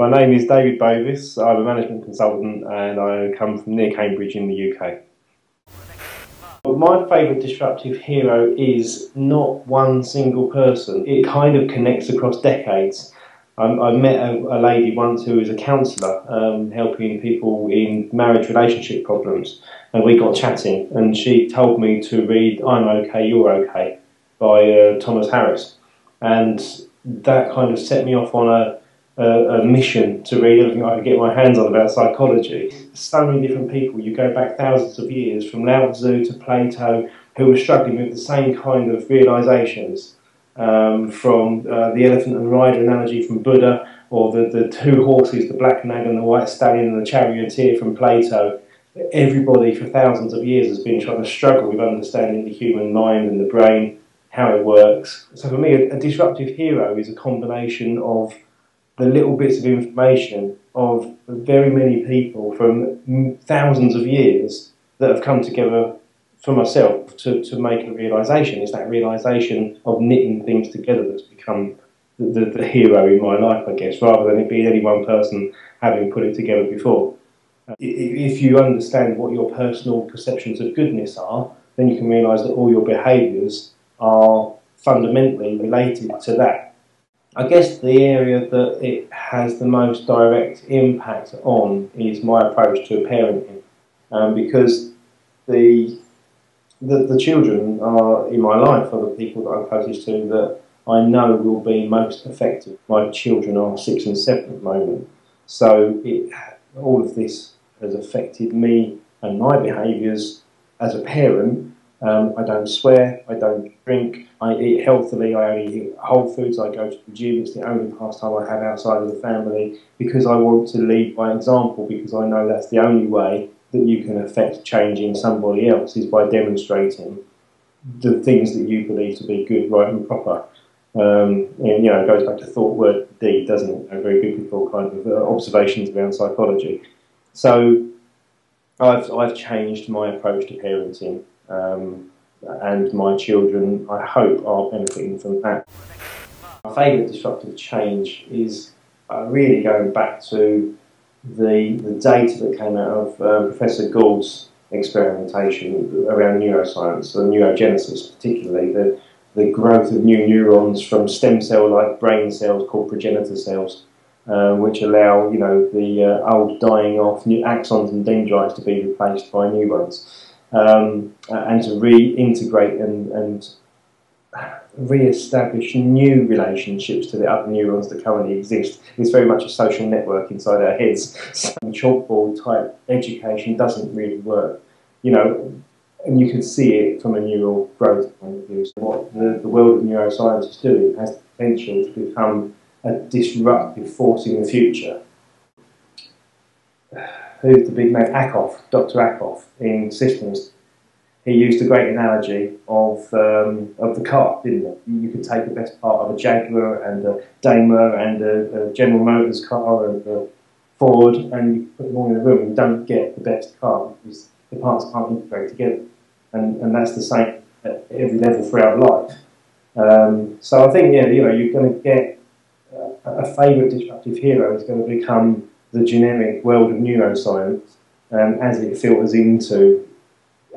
My name is David Bovis. I'm a management consultant and I come from near Cambridge in the UK. My favourite disruptive hero is not one single person. It kind of connects across decades. I met a lady once who was a counsellor helping people in marriage relationship problems, and we got chatting and she told me to read I'm OK, You're OK by Thomas Harris, and that kind of set me off on a mission to read everything I could get my hands on about psychology. So many different people, you go back thousands of years, from Lao Tzu to Plato, who were struggling with the same kind of realisations, from the elephant and rider analogy from Buddha, or the two horses, the black nag and the white stallion and the charioteer from Plato. Everybody for thousands of years has been trying to struggle with understanding the human mind and the brain, how it works. So for me, a disruptive hero is a combination of the little bits of information of very many people from thousands of years that have come together for myself to make a realisation. It's that realisation of knitting things together that's become the hero in my life, I guess, rather than it being any one person having put it together before. If you understand what your personal perceptions of goodness are, then you can realise that all your behaviours are fundamentally related to that. I guess the area that it has the most direct impact on is my approach to parenting, because the children are in my life are the people that I'm closest to that I know will be most affected. My children are 6 and 7 at the moment, so all of this has affected me and my behaviours as a parent. I don't swear, I don't drink, I eat healthily, I only eat whole foods, I go to the gym. It's the only pastime I have outside of the family, because I want to lead by example, because I know that's the only way that you can affect change in somebody else, is by demonstrating the things that you believe to be good, right and proper. And you know, it goes back to thought, word, deed, doesn't it? A very biblical kind of observations around psychology. So I've changed my approach to parenting. And my children, I hope, are benefiting from that. My favourite disruptive change is really going back to the data that came out of Professor Gould's experimentation around neuroscience, and neurogenesis particularly, the growth of new neurons from stem cell-like brain cells called progenitor cells, which allow, you know, the old dying off new axons and dendrites to be replaced by new ones. And to reintegrate and re-establish new relationships to the other neurons that currently exist. It's very much a social network inside our heads. So chalkboard type education doesn't really work, you know, and you can see it from a neural growth point of view. So what the world of neuroscience is doing has the potential to become a disruptive force in the future. Who's the big man? Dr. Ackoff in systems. He used a great analogy of the car, didn't he? You could take the best part of a Jaguar and a Daimler and a General Motors car and a Ford, and you put them all in a room and don't get the best car because the parts can't integrate together. And that's the same at every level throughout life. So I think, yeah, you know, you're going to get a favourite disruptive hero is going to become the generic world of neuroscience as it filters into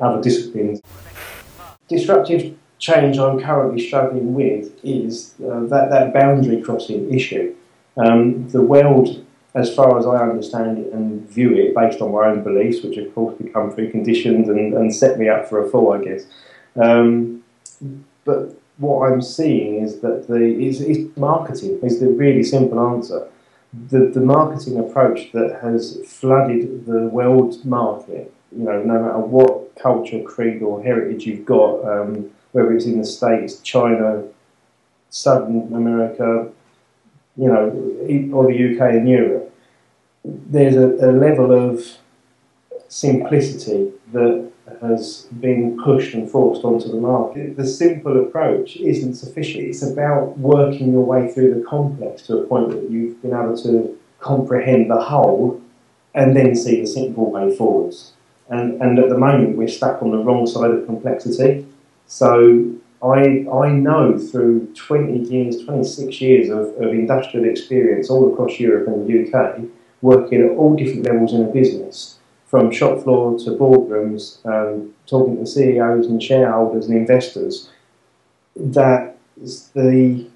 other disciplines. Disruptive change I'm currently struggling with is that boundary crossing issue. The world, as far as I understand it and view it based on my own beliefs, which of course become preconditioned and set me up for a fall, I guess. But what I'm seeing is that is marketing is the really simple answer. The marketing approach that has flooded the world market, you know, no matter what culture, creed or heritage you've got, whether it's in the States, China, Southern America, you know, or the UK and Europe, there's a level of simplicity that has been pushed and forced onto the market. The simple approach isn't sufficient. It's about working your way through the complex to a point that you've been able to comprehend the whole and then see the simple way forwards. And at the moment we're stuck on the wrong side of complexity. So I know through 20 years, 26 years of industrial experience all across Europe and the UK, working at all different levels in a business, from shop floor to boardrooms, talking to CEOs and shareholders and investors, that the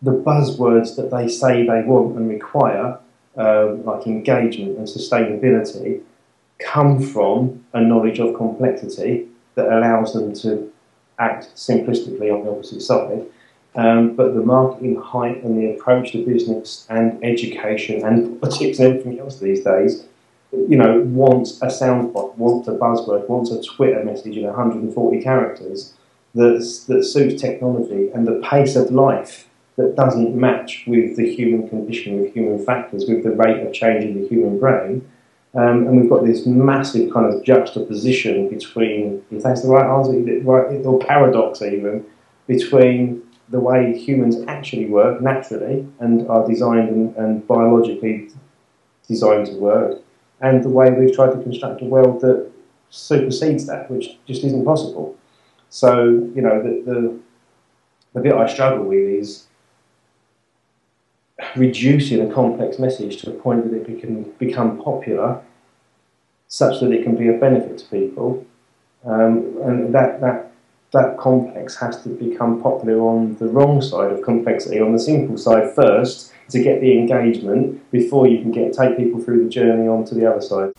buzzwords that they say they want and require, like engagement and sustainability, come from a knowledge of complexity that allows them to act simplistically on the opposite side. But the marketing hype and the approach to business and education and politics and everything else these days, wants a soundbite, wants a buzzword, wants a Twitter message in 140 characters that suits technology and the pace of life that doesn't match with the human condition, with human factors, with the rate of change in the human brain. And we've got this massive kind of juxtaposition between, if that's the right answer, or paradox even, between the way humans actually work naturally and are designed and biologically designed to work, and the way we've tried to construct a world that supersedes that, which just isn't possible. So, the bit I struggle with is reducing a complex message to a point that it can become popular, such that it can be of benefit to people, and that complex has to become popular on the wrong side of complexity, on the simple side first, to get the engagement before you can take people through the journey onto the other side.